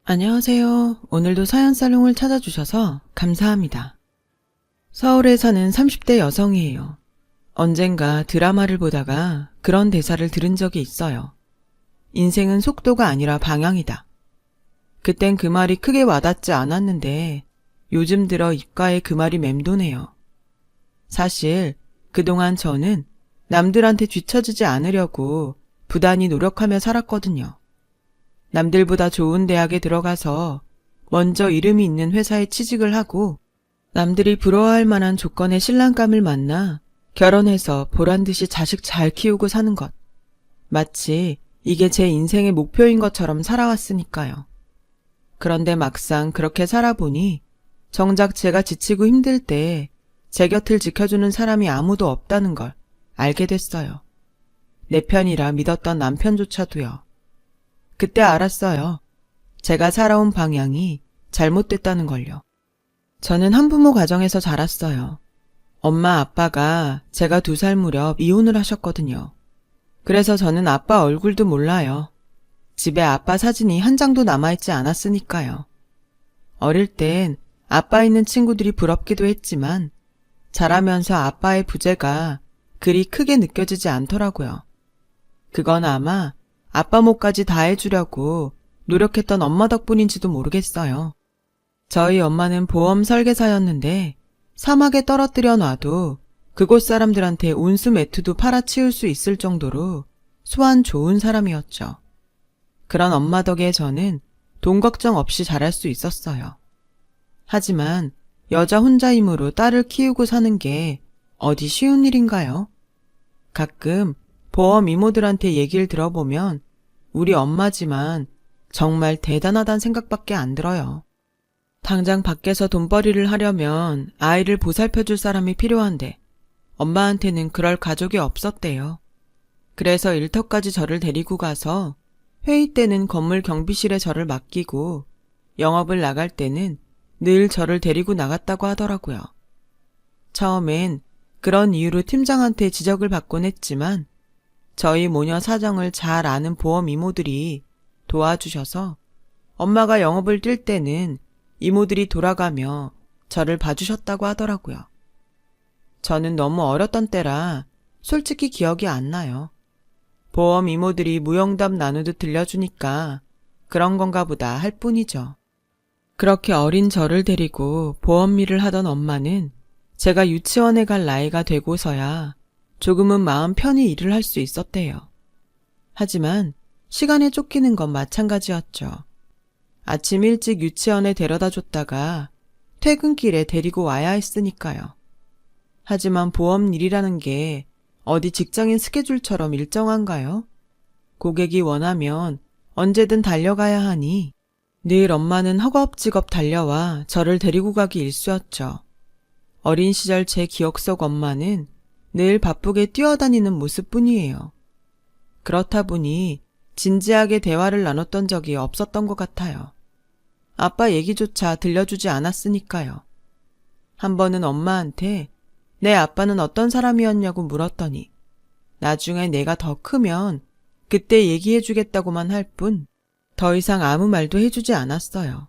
안녕하세요. 오늘도 사연살롱을 찾아주셔서 감사합니다. 서울에 사는 30대 여성이에요. 언젠가 드라마를 보다가 그런 대사를 들은 적이 있어요. 인생은 속도가 아니라 방향이다. 그땐 그 말이 크게 와닿지 않았는데 요즘 들어 입가에 그 말이 맴도네요. 사실 그동안 저는 남들한테 뒤처지지 않으려고 부단히 노력하며 살았거든요. 남들보다 좋은 대학에 들어가서 먼저 이름이 있는 회사에 취직을 하고 남들이 부러워할 만한 조건의 신랑감을 만나 결혼해서 보란듯이 자식 잘 키우고 사는 것. 마치 이게 제 인생의 목표인 것처럼 살아왔으니까요. 그런데 막상 그렇게 살아보니 정작 제가 지치고 힘들 때 제 곁을 지켜주는 사람이 아무도 없다는 걸 알게 됐어요. 내 편이라 믿었던 남편조차도요. 그때 알았어요. 제가 살아온 방향이 잘못됐다는 걸요. 저는 한부모 가정에서 자랐어요. 엄마 아빠가 제가 2살 무렵 이혼을 하셨거든요. 그래서 저는 아빠 얼굴도 몰라요. 집에 아빠 사진이 한 장도 남아있지 않았으니까요. 어릴 땐 아빠 있는 친구들이 부럽기도 했지만 자라면서 아빠의 부재가 그리 크게 느껴지지 않더라고요. 그건 아마 아빠 몫까지 다 해주려고 노력했던 엄마 덕분인지도 모르겠어요. 저희 엄마는 보험 설계사였는데 사막에 떨어뜨려 놔도 그곳 사람들한테 운수 매트도 팔아치울 수 있을 정도로 소환 좋은 사람이었죠. 그런 엄마 덕에 저는 돈 걱정 없이 자랄 수 있었어요. 하지만 여자 혼자이므로 딸을 키우고 사는 게 어디 쉬운 일인가요? 가끔 보험 이모들한테 얘기를 들어보면 우리 엄마지만 정말 대단하단 생각밖에 안 들어요. 당장 밖에서 돈벌이를 하려면 아이를 보살펴줄 사람이 필요한데 엄마한테는 그럴 가족이 없었대요. 그래서 일터까지 저를 데리고 가서 회의 때는 건물 경비실에 저를 맡기고 영업을 나갈 때는 늘 저를 데리고 나갔다고 하더라고요. 처음엔 그런 이유로 팀장한테 지적을 받곤 했지만 저희 모녀 사정을 잘 아는 보험 이모들이 도와주셔서 엄마가 영업을 뛸 때는 이모들이 돌아가며 저를 봐주셨다고 하더라고요. 저는 너무 어렸던 때라 솔직히 기억이 안 나요. 보험 이모들이 무용담 나누듯 들려주니까 그런 건가 보다 할 뿐이죠. 그렇게 어린 저를 데리고 보험 일을 하던 엄마는 제가 유치원에 갈 나이가 되고서야 조금은 마음 편히 일을 할 수 있었대요. 하지만 시간에 쫓기는 건 마찬가지였죠. 아침 일찍 유치원에 데려다 줬다가 퇴근길에 데리고 와야 했으니까요. 하지만 보험 일이라는 게 어디 직장인 스케줄처럼 일정한가요? 고객이 원하면 언제든 달려가야 하니 늘 엄마는 허겁지겁 달려와 저를 데리고 가기 일쑤였죠. 어린 시절 제 기억 속 엄마는 늘 바쁘게 뛰어다니는 모습뿐이에요. 그렇다 보니 진지하게 대화를 나눴던 적이 없었던 것 같아요. 아빠 얘기조차 들려주지 않았으니까요. 한 번은 엄마한테 내 아빠는 어떤 사람이었냐고 물었더니 나중에 내가 더 크면 그때 얘기해주겠다고만 할 뿐 더 이상 아무 말도 해주지 않았어요.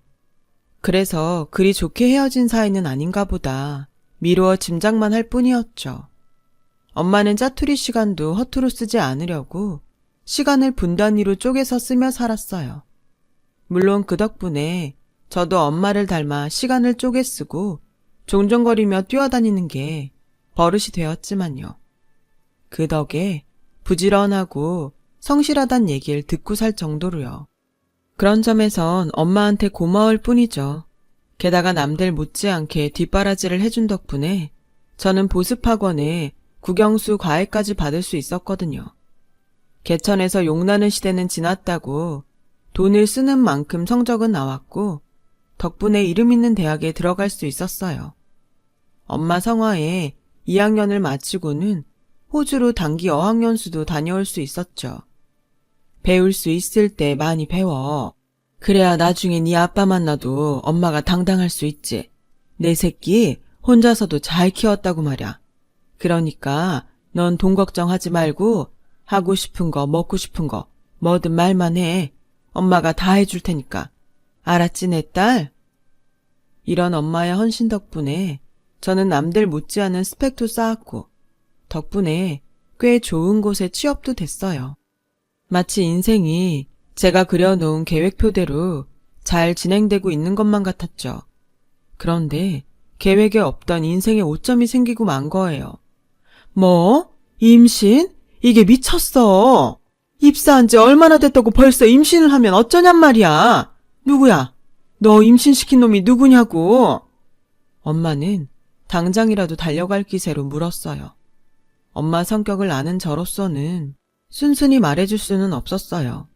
그래서 그리 좋게 헤어진 사이는 아닌가 보다 미루어 짐작만 할 뿐이었죠. 엄마는 짜투리 시간도 허투루 쓰지 않으려고 시간을 분 단위로 쪼개서 쓰며 살았어요. 물론 그 덕분에 저도 엄마를 닮아 시간을 쪼개 쓰고 종종거리며 뛰어다니는 게 버릇이 되었지만요. 그 덕에 부지런하고 성실하단 얘기를 듣고 살 정도로요. 그런 점에선 엄마한테 고마울 뿐이죠. 게다가 남들 못지않게 뒷바라지를 해준 덕분에 저는 보습학원에 국영수 과외까지 받을 수 있었거든요. 개천에서 용나는 시대는 지났다고 돈을 쓰는 만큼 성적은 나왔고 덕분에 이름 있는 대학에 들어갈 수 있었어요. 엄마 성화에 2학년을 마치고는 호주로 단기 어학연수도 다녀올 수 있었죠. 배울 수 있을 때 많이 배워. 그래야 나중에 네 아빠 만나도 엄마가 당당할 수 있지. 내 새끼 혼자서도 잘 키웠다고 말이야. 그러니까 넌 돈 걱정하지 말고 하고 싶은 거 먹고 싶은 거 뭐든 말만 해. 엄마가 다 해줄 테니까. 알았지, 내 딸? 이런 엄마의 헌신 덕분에 저는 남들 못지않은 스펙도 쌓았고, 덕분에 꽤 좋은 곳에 취업도 됐어요. 마치 인생이 제가 그려놓은 계획표대로 잘 진행되고 있는 것만 같았죠. 그런데 계획에 없던 인생의 오점이 생기고 만 거예요. 뭐? 임신? 이게 미쳤어. 입사한 지 얼마나 됐다고 벌써 임신을 하면 어쩌냔 말이야. 누구야? 너 임신시킨 놈이 누구냐고. 엄마는 당장이라도 달려갈 기세로 물었어요. 엄마 성격을 아는 저로서는 순순히 말해줄 수는 없었어요.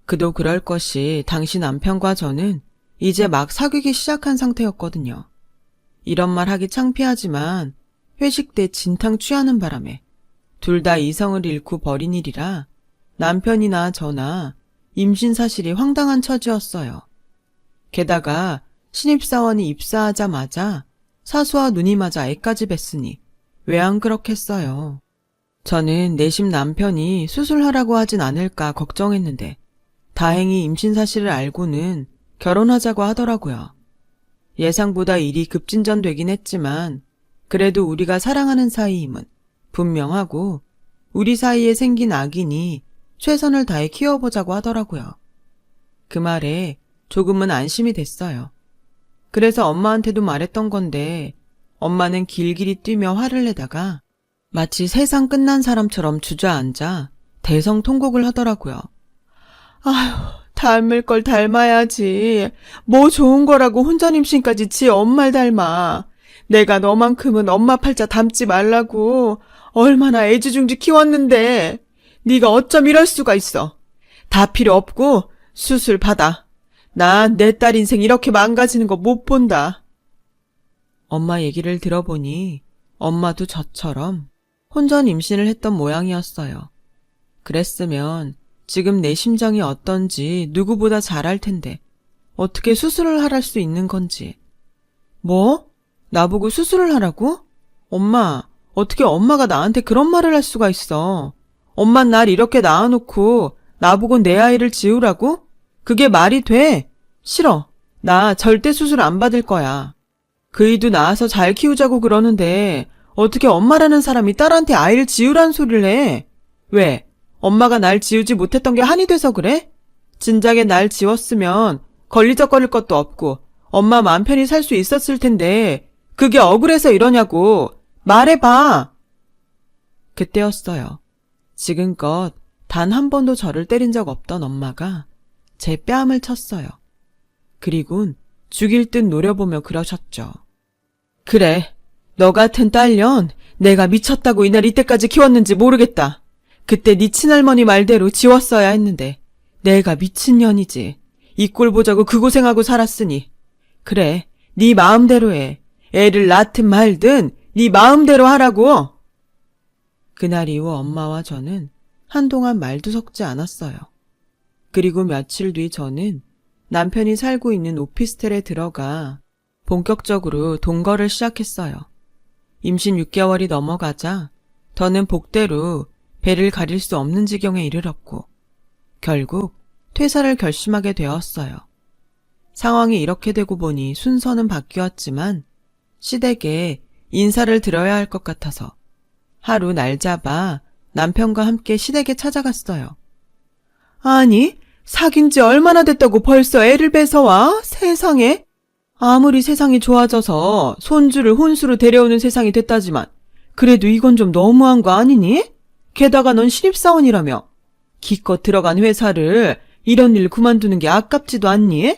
그도 그럴 것이 당시 남편과 저는 이제 막 사귀기 시작한 상태였거든요. 이런 말 하기 창피하지만 회식 때 진탕 취하는 바람에 둘 다 이성을 잃고 버린 일이라 남편이나 저나 임신 사실이 황당한 처지였어요. 게다가 신입사원이 입사하자마자 사수와 눈이 맞아 애까지 뱄으니 왜 안 그렇겠어요. 저는 내심 남편이 수술하라고 하진 않을까 걱정했는데 다행히 임신 사실을 알고는 결혼하자고 하더라고요. 예상보다 일이 급진전되긴 했지만 그래도 우리가 사랑하는 사이임은 분명하고 우리 사이에 생긴 악인이 최선을 다해 키워보자고 하더라고요. 그 말에 조금은 안심이 됐어요. 그래서 엄마한테도 말했던 건데 엄마는 길길이 뛰며 화를 내다가 마치 세상 끝난 사람처럼 주저앉아 대성통곡을 하더라고요. 아휴, 닮을 걸 닮아야지. 뭐 좋은 거라고 혼전 임신까지 지 엄마를 닮아. 내가 너만큼은 엄마 팔자 닮지 말라고 얼마나 애지중지 키웠는데 네가 어쩜 이럴 수가 있어. 다 필요 없고 수술 받아. 난 내 딸 인생 이렇게 망가지는 거 못 본다. 엄마 얘기를 들어보니 엄마도 저처럼 혼전 임신을 했던 모양이었어요. 그랬으면 지금 내 심정이 어떤지 누구보다 잘 알 텐데 어떻게 수술을 하랄 수 있는 건지. 뭐? 나보고 수술을 하라고? 엄마, 어떻게 엄마가 나한테 그런 말을 할 수가 있어. 엄만 날 이렇게 낳아놓고 나보고 내 아이를 지우라고? 그게 말이 돼? 싫어. 나 절대 수술 안 받을 거야. 그이도 낳아서 잘 키우자고 그러는데 어떻게 엄마라는 사람이 딸한테 아이를 지우란 소리를 해? 왜? 엄마가 날 지우지 못했던 게 한이 돼서 그래? 진작에 날 지웠으면 걸리적거릴 것도 없고 엄마 마음 편히 살 수 있었을 텐데 그게 억울해서 이러냐고. 말해봐. 그때였어요. 지금껏 단 한 번도 저를 때린 적 없던 엄마가 제 뺨을 쳤어요. 그리곤 죽일 듯 노려보며 그러셨죠. 그래, 너 같은 딸년 내가 미쳤다고 이날 이때까지 키웠는지 모르겠다. 그때 네 친할머니 말대로 지웠어야 했는데 내가 미친년이지. 이 꼴 보자고 그 고생하고 살았으니. 그래, 네 마음대로 해. 애를 낳든 말든 네 마음대로 하라고. 그날 이후 엄마와 저는 한동안 말도 섞지 않았어요. 그리고 며칠 뒤 저는 남편이 살고 있는 오피스텔에 들어가 본격적으로 동거를 시작했어요. 임신 6개월이 넘어가자 더는 복대로 배를 가릴 수 없는 지경에 이르렀고 결국 퇴사를 결심하게 되었어요. 상황이 이렇게 되고 보니 순서는 바뀌었지만 시댁에 인사를 드려야 할 것 같아서 하루 날 잡아 남편과 함께 시댁에 찾아갔어요. 아니, 사귄 지 얼마나 됐다고 벌써 애를 뺏어와? 세상에. 아무리 세상이 좋아져서 손주를 혼수로 데려오는 세상이 됐다지만 그래도 이건 좀 너무한 거 아니니? 게다가 넌 신입사원이라며. 기껏 들어간 회사를 이런 일 그만두는 게 아깝지도 않니?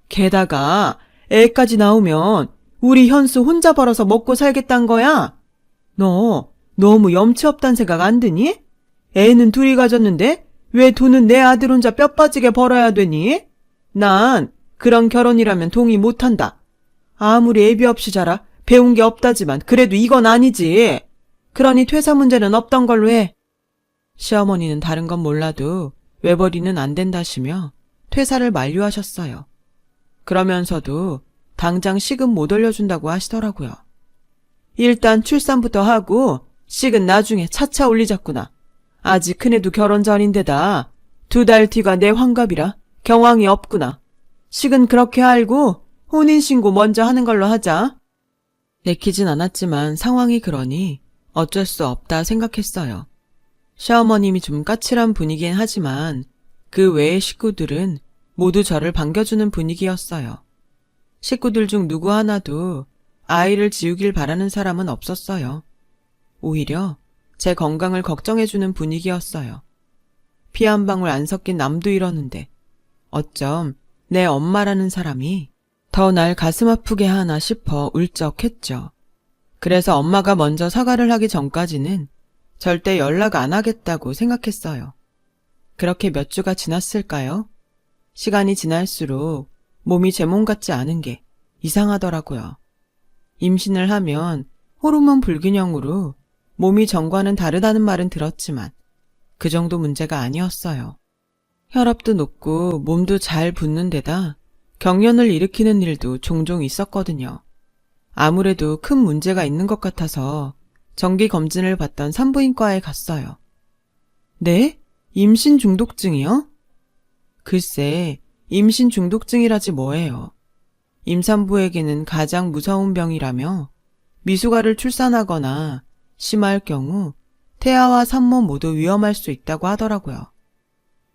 게다가 애까지 나오면 우리 현수 혼자 벌어서 먹고 살겠단 거야? 너 너무 염치 없단 생각 안 드니? 애는 둘이 가졌는데 왜 돈은 내 아들 혼자 뼈 빠지게 벌어야 되니? 난 그런 결혼이라면 동의 못한다. 아무리 애비 없이 자라 배운 게 없다지만 그래도 이건 아니지. 그러니 퇴사 문제는 없던 걸로 해. 시어머니는 다른 건 몰라도 외벌이는 안 된다시며 퇴사를 만류하셨어요. 그러면서도 당장 시급 못 올려준다고 하시더라고요. 일단 출산부터 하고 식은 나중에 차차 올리자꾸나. 아직 큰애도 결혼 전인데다 2달 뒤가 내 환갑이라 경황이 없구나. 식은 그렇게 알고 혼인신고 먼저 하는 걸로 하자. 내키진 않았지만 상황이 그러니 어쩔 수 없다 생각했어요. 시어머님이 좀 까칠한 분이긴 하지만 그 외의 식구들은 모두 저를 반겨주는 분위기였어요. 식구들 중 누구 하나도 아이를 지우길 바라는 사람은 없었어요. 오히려 제 건강을 걱정해주는 분위기였어요. 피 한 방울 안 섞인 남도 이러는데 어쩜 내 엄마라는 사람이 더 날 가슴 아프게 하나 싶어 울적했죠. 그래서 엄마가 먼저 사과를 하기 전까지는 절대 연락 안 하겠다고 생각했어요. 그렇게 몇 주가 지났을까요? 시간이 지날수록 몸이 제 몸 같지 않은 게 이상하더라고요. 임신을 하면 호르몬 불균형으로 몸이 전과는 다르다는 말은 들었지만 그 정도 문제가 아니었어요. 혈압도 높고 몸도 잘 붓는 데다 경련을 일으키는 일도 종종 있었거든요. 아무래도 큰 문제가 있는 것 같아서 정기 검진을 받던 산부인과에 갔어요. 네? 임신 중독증이요? 글쎄, 임신 중독증이라지 뭐예요. 임산부에게는 가장 무서운 병이라며 미숙아를 출산하거나 심할 경우 태아와 산모 모두 위험할 수 있다고 하더라고요.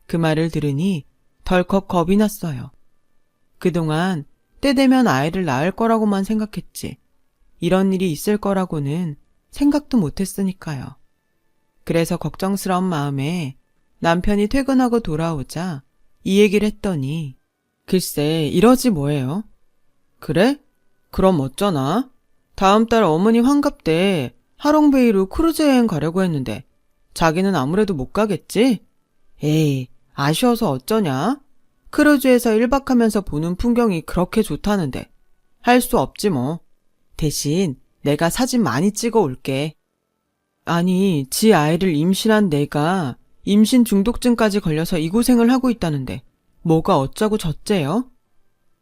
그 말을 들으니 덜컥 겁이 났어요. 그동안 때 되면 아이를 낳을 거라고만 생각했지 이런 일이 있을 거라고는 생각도 못했으니까요. 그래서 걱정스러운 마음에 남편이 퇴근하고 돌아오자 이 얘기를 했더니 글쎄 이러지 뭐예요. 그래? 그럼 어쩌나? 다음 달 어머니 환갑 때 하롱베이로 크루즈 여행 가려고 했는데 자기는 아무래도 못 가겠지? 에이, 아쉬워서 어쩌냐? 크루즈에서 1박 하면서 보는 풍경이 그렇게 좋다는데 할 수 없지 뭐. 대신 내가 사진 많이 찍어 올게. 아니, 지 아이를 임신한 내가 임신 중독증까지 걸려서 이 고생을 하고 있다는데 뭐가 어쩌고 저째요?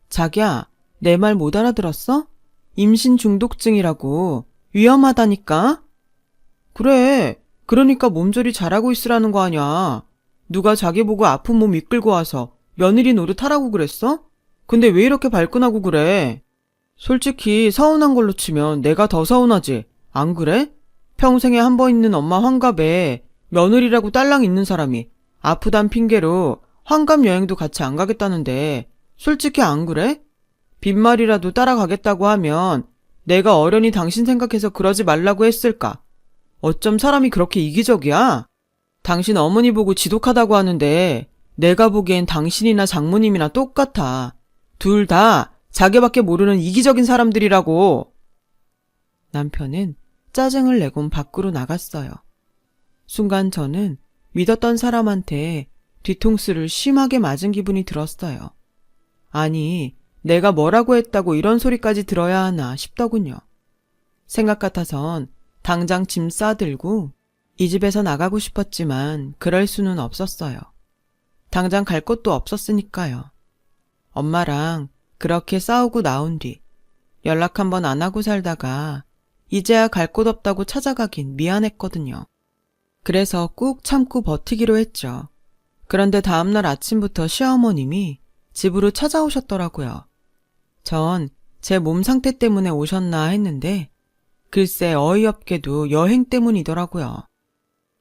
자기야, 내 말 못 알아들었어? 임신 중독증이라고. 위험하다니까? 그래, 그러니까 몸조리 잘하고 있으라는 거 아냐. 누가 자기 보고 아픈 몸 이끌고 와서 며느리 노릇하라고 그랬어? 근데 왜 이렇게 발끈하고 그래? 솔직히 서운한 걸로 치면 내가 더 서운하지. 안 그래? 평생에 한 번 있는 엄마 환갑에 며느리라고 딸랑 있는 사람이 아프단 핑계로 환갑 여행도 같이 안 가겠다는데 솔직히 안 그래? 빈말이라도 따라가겠다고 하면 내가 어련히 당신 생각해서 그러지 말라고 했을까? 어쩜 사람이 그렇게 이기적이야? 당신 어머니 보고 지독하다고 하는데 내가 보기엔 당신이나 장모님이나 똑같아. 둘 다 자기밖에 모르는 이기적인 사람들이라고. 남편은 짜증을 내곤 밖으로 나갔어요. 순간 저는 믿었던 사람한테 뒤통수를 심하게 맞은 기분이 들었어요. 아니, 내가 뭐라고 했다고 이런 소리까지 들어야 하나 싶더군요. 생각 같아선 당장 짐 싸들고 이 집에서 나가고 싶었지만 그럴 수는 없었어요. 당장 갈 곳도 없었으니까요. 엄마랑 그렇게 싸우고 나온 뒤 연락 한 번 안 하고 살다가 이제야 갈 곳 없다고 찾아가긴 미안했거든요. 그래서 꾹 참고 버티기로 했죠. 그런데 다음날 아침부터 시어머님이 집으로 찾아오셨더라고요. 전 제 몸 상태 때문에 오셨나 했는데 글쎄 어이없게도 여행 때문이더라고요.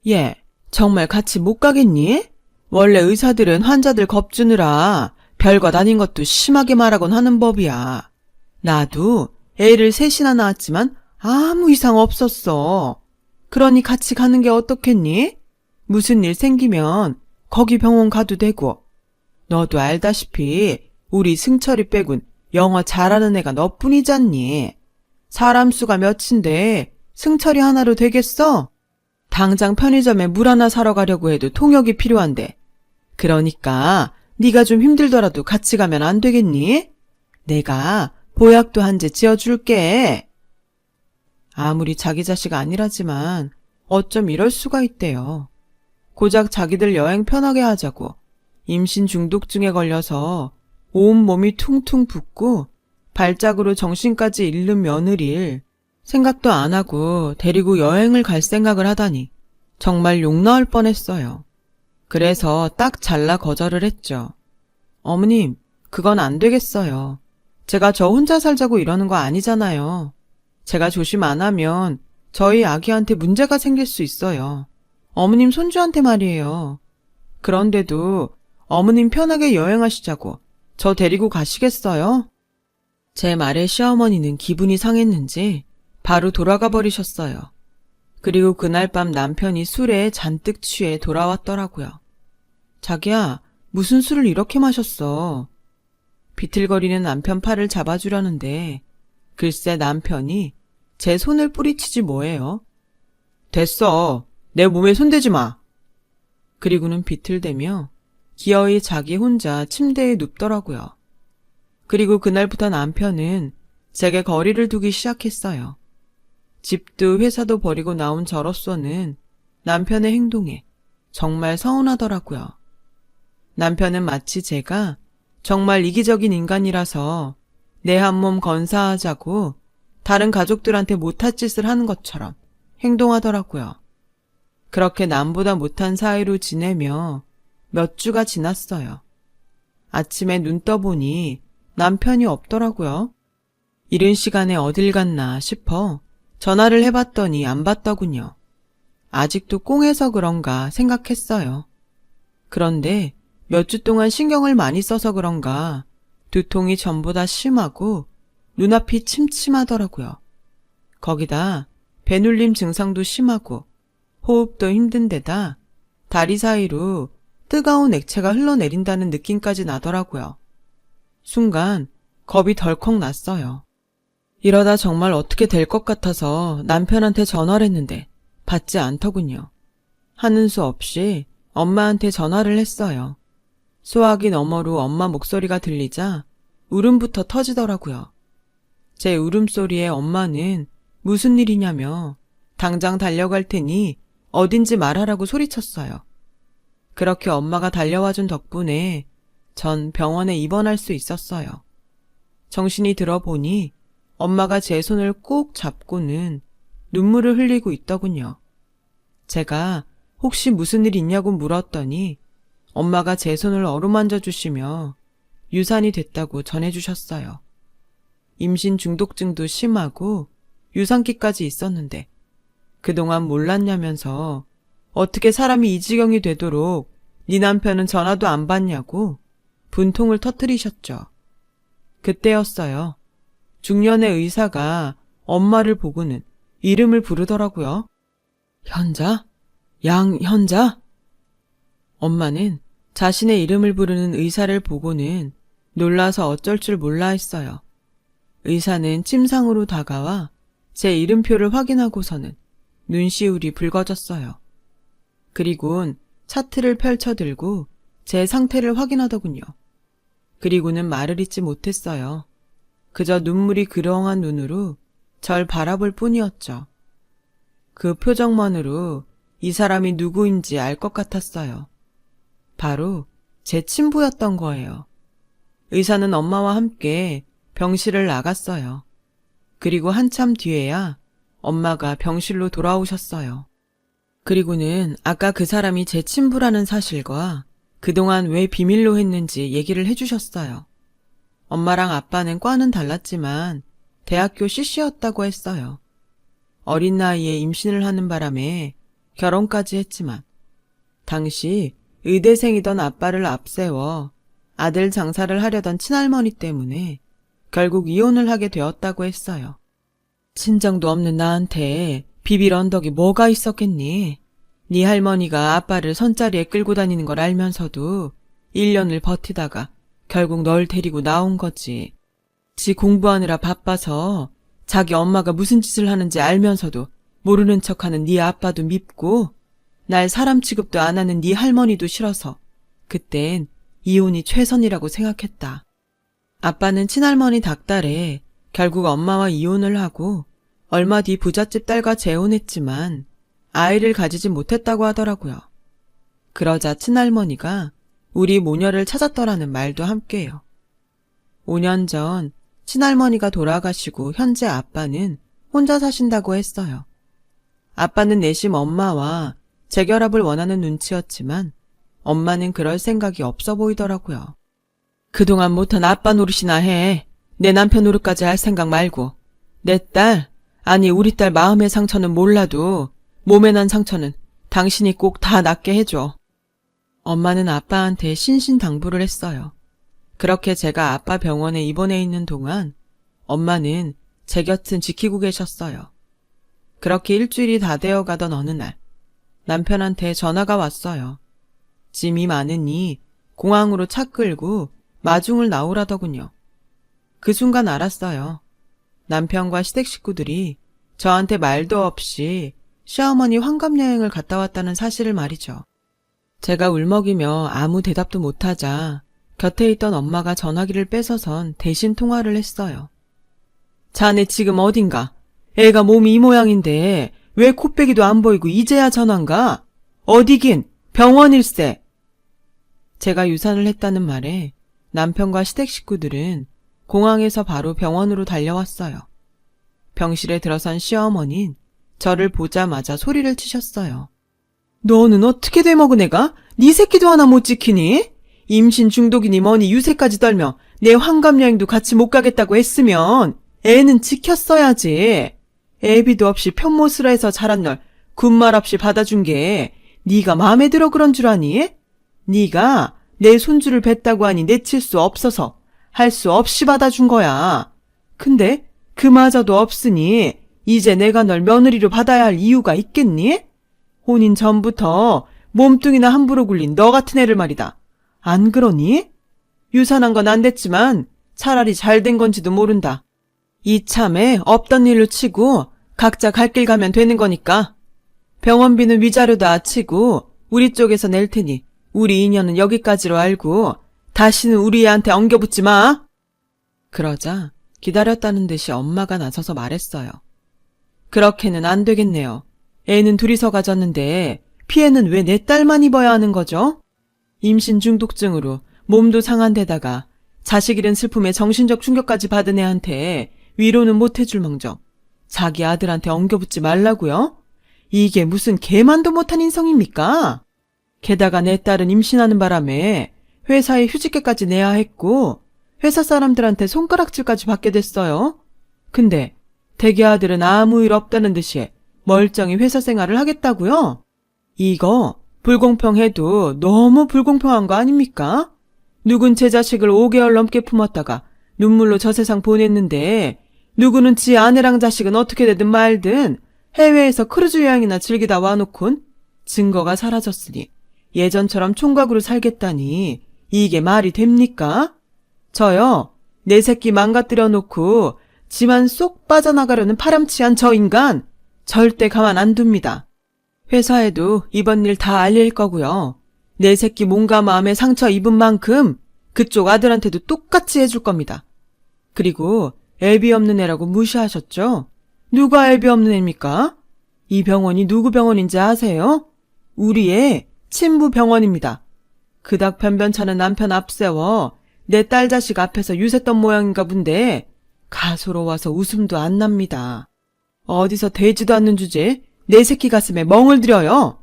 얘, 정말 같이 못 가겠니? 원래 의사들은 환자들 겁주느라 별것 아닌 것도 심하게 말하곤 하는 법이야. 나도 애를 셋이나 낳았지만 아무 이상 없었어. 그러니 같이 가는 게 어떻겠니? 무슨 일 생기면 거기 병원 가도 되고. 너도 알다시피 우리 승철이 빼곤 영어 잘하는 애가 너뿐이잖니. 사람 수가 몇인데 승철이 하나로 되겠어? 당장 편의점에 물 하나 사러 가려고 해도 통역이 필요한데. 그러니까 네가 좀 힘들더라도 같이 가면 안 되겠니? 내가 보약도 한 제 지어줄게. 아무리 자기 자식 아니라지만 어쩜 이럴 수가 있대요. 고작 자기들 여행 편하게 하자고 임신 중독증에 걸려서 온몸이 퉁퉁 붓고 발작으로 정신까지 잃는 며느리를 생각도 안 하고 데리고 여행을 갈 생각을 하다니 정말 욕 나올 뻔했어요. 그래서 딱 잘라 거절을 했죠. 어머님, 그건 안 되겠어요. 제가 저 혼자 살자고 이러는 거 아니잖아요. 제가 조심 안 하면 저희 아기한테 문제가 생길 수 있어요. 어머님 손주한테 말이에요. 그런데도 어머님 편하게 여행하시자고 저 데리고 가시겠어요? 제 말에 시어머니는 기분이 상했는지 바로 돌아가 버리셨어요. 그리고 그날 밤 남편이 술에 잔뜩 취해 돌아왔더라고요. 자기야, 무슨 술을 이렇게 마셨어? 비틀거리는 남편 팔을 잡아주려는데 글쎄 남편이 제 손을 뿌리치지 뭐예요? 됐어. 내 몸에 손대지 마. 그리고는 비틀대며 기어이 자기 혼자 침대에 눕더라고요. 그리고 그날부터 남편은 제게 거리를 두기 시작했어요. 집도 회사도 버리고 나온 저로서는 남편의 행동에 정말 서운하더라고요. 남편은 마치 제가 정말 이기적인 인간이라서 내 한 몸 건사하자고 다른 가족들한테 못할 짓을 하는 것처럼 행동하더라고요. 그렇게 남보다 못한 사이로 지내며 몇 주가 지났어요. 아침에 눈 떠보니 남편이 없더라고요. 이른 시간에 어딜 갔나 싶어 전화를 해봤더니 안 받더군요. 아직도 꽁해서 그런가 생각했어요. 그런데 몇 주 동안 신경을 많이 써서 그런가 두통이 전보다 심하고 눈앞이 침침하더라고요. 거기다 배눌림 증상도 심하고 호흡도 힘든 데다 다리 사이로 뜨거운 액체가 흘러내린다는 느낌까지 나더라고요. 순간 겁이 덜컥 났어요. 이러다 정말 어떻게 될 것 같아서 남편한테 전화를 했는데 받지 않더군요. 하는 수 없이 엄마한테 전화를 했어요. 소화기 너머로 엄마 목소리가 들리자 울음부터 터지더라고요. 제 울음소리에 엄마는 무슨 일이냐며 당장 달려갈 테니 어딘지 말하라고 소리쳤어요. 그렇게 엄마가 달려와준 덕분에 전 병원에 입원할 수 있었어요. 정신이 들어보니 엄마가 제 손을 꼭 잡고는 눈물을 흘리고 있더군요. 제가 혹시 무슨 일 있냐고 물었더니 엄마가 제 손을 어루만져 주시며 유산이 됐다고 전해주셨어요. 임신 중독증도 심하고 유산기까지 있었는데 그동안 몰랐냐면서 어떻게 사람이 이 지경이 되도록 네 남편은 전화도 안 받냐고 분통을 터뜨리셨죠. 그때였어요. 중년의 의사가 엄마를 보고는 이름을 부르더라고요. 현자? 양현자? 엄마는 자신의 이름을 부르는 의사를 보고는 놀라서 어쩔 줄 몰라 했어요. 의사는 침상으로 다가와 제 이름표를 확인하고서는 눈시울이 붉어졌어요. 그리곤 차트를 펼쳐들고 제 상태를 확인하더군요. 그리고는 말을 잇지 못했어요. 그저 눈물이 그렁한 눈으로 절 바라볼 뿐이었죠. 그 표정만으로 이 사람이 누구인지 알 것 같았어요. 바로 제 친부였던 거예요. 의사는 엄마와 함께 병실을 나갔어요. 그리고 한참 뒤에야 엄마가 병실로 돌아오셨어요. 그리고는 아까 그 사람이 제 친부라는 사실과 그동안 왜 비밀로 했는지 얘기를 해주셨어요. 엄마랑 아빠는 과는 달랐지만 대학교 CC였다고 했어요. 어린 나이에 임신을 하는 바람에 결혼까지 했지만 당시 의대생이던 아빠를 앞세워 아들 장사를 하려던 친할머니 때문에 결국 이혼을 하게 되었다고 했어요. 친정도 없는 나한테 비빌 언덕이 뭐가 있었겠니? 네 할머니가 아빠를 선자리에 끌고 다니는 걸 알면서도 1년을 버티다가 결국 널 데리고 나온 거지. 지 공부하느라 바빠서 자기 엄마가 무슨 짓을 하는지 알면서도 모르는 척하는 네 아빠도 밉고 날 사람 취급도 안 하는 네 할머니도 싫어서 그땐 이혼이 최선이라고 생각했다. 아빠는 친할머니 닭달에 결국 엄마와 이혼을 하고 얼마 뒤 부잣집 딸과 재혼했지만 아이를 가지지 못했다고 하더라고요. 그러자 친할머니가 우리 모녀를 찾았더라는 말도 함께해요. 5년 전 친할머니가 돌아가시고 현재 아빠는 혼자 사신다고 했어요. 아빠는 내심 엄마와 재결합을 원하는 눈치였지만 엄마는 그럴 생각이 없어 보이더라고요. 그동안 못한 아빠 노릇이나 해. 내 남편 노릇까지 할 생각 말고. 내 딸, 아니 우리 딸 마음의 상처는 몰라도 몸에 난 상처는 당신이 꼭 다 낫게 해줘. 엄마는 아빠한테 신신당부를 했어요. 그렇게 제가 아빠 병원에 입원해 있는 동안 엄마는 제 곁은 지키고 계셨어요. 그렇게 일주일이 다 되어 가던 어느 날 남편한테 전화가 왔어요. 짐이 많으니 공항으로 차 끌고 마중을 나오라더군요. 그 순간 알았어요. 남편과 시댁 식구들이 저한테 말도 없이 시어머니 환갑여행을 갔다 왔다는 사실을 말이죠. 제가 울먹이며 아무 대답도 못하자 곁에 있던 엄마가 전화기를 뺏어선 대신 통화를 했어요. 자네 지금 어딘가? 애가 몸이 이 모양인데 왜 코빼기도 안 보이고 이제야 전화인가? 어디긴 병원일세. 제가 유산을 했다는 말에 남편과 시댁 식구들은 공항에서 바로 병원으로 달려왔어요. 병실에 들어선 시어머니는 저를 보자마자 소리를 치셨어요. 너는 어떻게 돼먹은 애가? 네 새끼도 하나 못 지키니? 임신 중독이니 뭐니 유세까지 떨며 내 환갑여행도 같이 못 가겠다고 했으면 애는 지켰어야지. 애비도 없이 편모스라 해서 자란 널 군말 없이 받아준 게 네가 마음에 들어 그런 줄 아니? 네가 내 손주를 뵀다고 하니 내칠 수 없어서 할 수 없이 받아준 거야. 근데 그마저도 없으니 이제 내가 널 며느리로 받아야 할 이유가 있겠니? 혼인 전부터 몸뚱이나 함부로 굴린 너 같은 애를 말이다. 안 그러니? 유산한 건 안 됐지만 차라리 잘 된 건지도 모른다. 이참에 없던 일로 치고 각자 갈 길 가면 되는 거니까. 병원비는 위자료 다 치고 우리 쪽에서 낼 테니 우리 인연은 여기까지로 알고 다시는 우리 애한테 엉겨붙지 마. 그러자 기다렸다는 듯이 엄마가 나서서 말했어요. 그렇게는 안 되겠네요. 애는 둘이서 가졌는데 피해는 왜 내 딸만 입어야 하는 거죠? 임신 중독증으로 몸도 상한 데다가 자식 잃은 슬픔에 정신적 충격까지 받은 애한테 위로는 못 해줄 망정 자기 아들한테 엉겨붙지 말라고요? 이게 무슨 개만도 못한 인성입니까? 게다가 내 딸은 임신하는 바람에 회사에 휴직계까지 내야 했고 회사 사람들한테 손가락질까지 받게 됐어요. 근데 대기 아들은 아무 일 없다는 듯이 멀쩡히 회사 생활을 하겠다고요? 이거 불공평해도 너무 불공평한 거 아닙니까? 누군 제 자식을 5개월 넘게 품었다가 눈물로 저 세상 보냈는데 누구는 지 아내랑 자식은 어떻게 되든 말든 해외에서 크루즈 여행이나 즐기다 와놓곤 증거가 사라졌으니 예전처럼 총각으로 살겠다니 이게 말이 됩니까? 저요, 내 새끼 망가뜨려 놓고 지만 쏙 빠져나가려는 파렴치한 저 인간 절대 가만 안 둡니다. 회사에도 이번 일 다 알릴 거고요. 내 새끼 몸과 마음에 상처 입은 만큼 그쪽 아들한테도 똑같이 해줄 겁니다. 그리고 애비 없는 애라고 무시하셨죠? 누가 애비 없는 애입니까? 이 병원이 누구 병원인지 아세요? 우리 애 친부 병원입니다. 그닥 변변찮은 남편 앞세워 내 딸 자식 앞에서 유세던 모양인가 본데 가소로워서 웃음도 안 납니다. 어디서 되지도 않는 주제에 내 새끼 가슴에 멍을 들여요.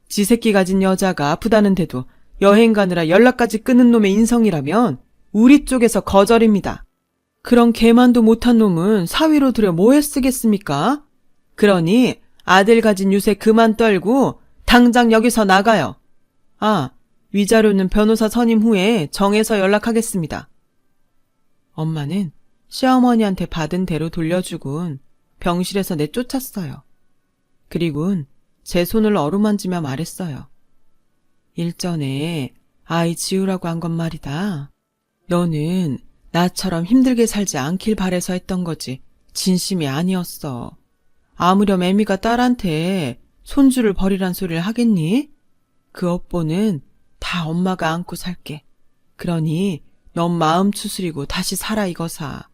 지 새끼 가진 여자가 아프다는데도 여행 가느라 연락까지 끊은 놈의 인성이라면 우리 쪽에서 거절입니다. 그런 개만도 못한 놈은 사위로 들여 뭐에 쓰겠습니까? 그러니 아들 가진 유세 그만 떨고 당장 여기서 나가요. 아, 위자료는 변호사 선임 후에 정해서 연락하겠습니다. 엄마는 시어머니한테 받은 대로 돌려주곤 병실에서 내쫓았어요. 그리곤 제 손을 어루만지며 말했어요. 일전에 아이 지우라고 한 건 말이다. 너는 나처럼 힘들게 살지 않길 바래서 했던 거지 진심이 아니었어. 아무렴 애미가 딸한테 손주를 버리란 소리를 하겠니? 그 업보는 다 엄마가 안고 살게. 그러니 넌 마음 추스리고 다시 살아 이거사.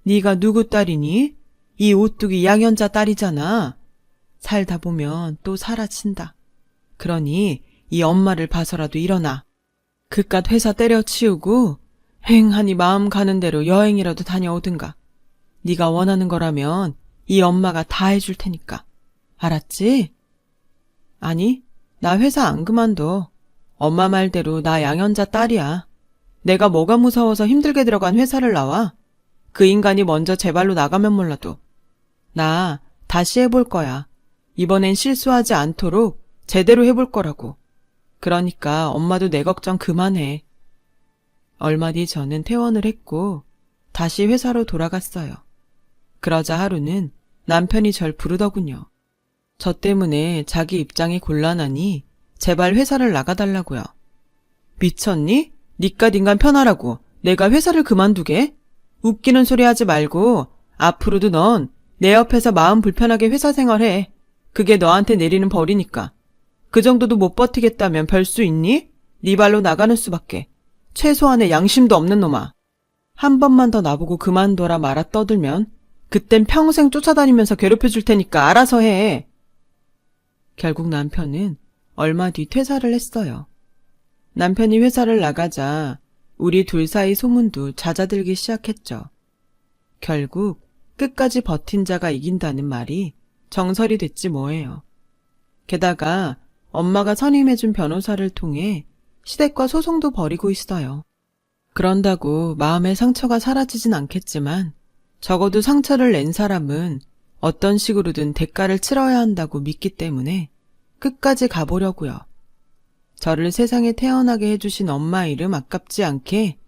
네가 누구 딸이니? 이 오뚜기 양현자 딸이잖아. 살다 보면 또 사라진다. 그러니 이 엄마를 봐서라도 일어나. 그깟 회사 때려치우고 휑하니 마음 가는 대로 여행이라도 다녀오든가. 네가 원하는 거라면 이 엄마가 다 해줄 테니까. 알았지? 아니, 나 회사 안 그만둬. 엄마 말대로 나 양현자 딸이야. 내가 뭐가 무서워서 힘들게 들어간 회사를 나와? 그 인간이 먼저 제 발로 나가면 몰라도. 나 다시 해볼 거야. 이번엔 실수하지 않도록 제대로 해볼 거라고. 그러니까 엄마도 내 걱정 그만해. 얼마 뒤 저는 퇴원을 했고 다시 회사로 돌아갔어요. 그러자 하루는 남편이 절 부르더군요. 저 때문에 자기 입장이 곤란하니 제발 회사를 나가달라고요. 미쳤니? 니깟 인간 편하라고 내가 회사를 그만두게? 웃기는 소리 하지 말고 앞으로도 넌 내 옆에서 마음 불편하게 회사 생활해. 그게 너한테 내리는 벌이니까. 그 정도도 못 버티겠다면 별 수 있니? 네 발로 나가는 수밖에. 최소한의 양심도 없는 놈아. 한 번만 더 나보고 그만둬라 말아 떠들면 그땐 평생 쫓아다니면서 괴롭혀줄 테니까 알아서 해. 결국 남편은 얼마 뒤 퇴사를 했어요. 남편이 회사를 나가자 우리 둘 사이 소문도 잦아들기 시작했죠. 결국 끝까지 버틴 자가 이긴다는 말이 정설이 됐지 뭐예요. 게다가 엄마가 선임해준 변호사를 통해 시댁과 소송도 벌이고 있어요. 그런다고 마음의 상처가 사라지진 않겠지만 적어도 상처를 낸 사람은 어떤 식으로든 대가를 치러야 한다고 믿기 때문에 끝까지 가보려고요. 저를 세상에 태어나게 해주신 엄마 이름 아깝지 않게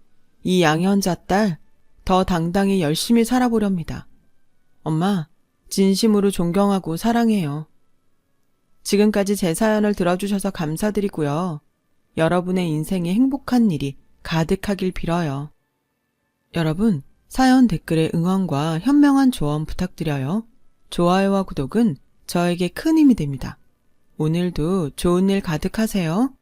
이 양현자 딸 더 당당히 열심히 살아보렵니다. 엄마, 진심으로 존경하고 사랑해요. 지금까지 제 사연을 들어주셔서 감사드리고요. 여러분의 인생에 행복한 일이 가득하길 빌어요. 여러분, 사연 댓글에 응원과 현명한 조언 부탁드려요. 좋아요와 구독은 저에게 큰 힘이 됩니다. 오늘도 좋은 일 가득하세요.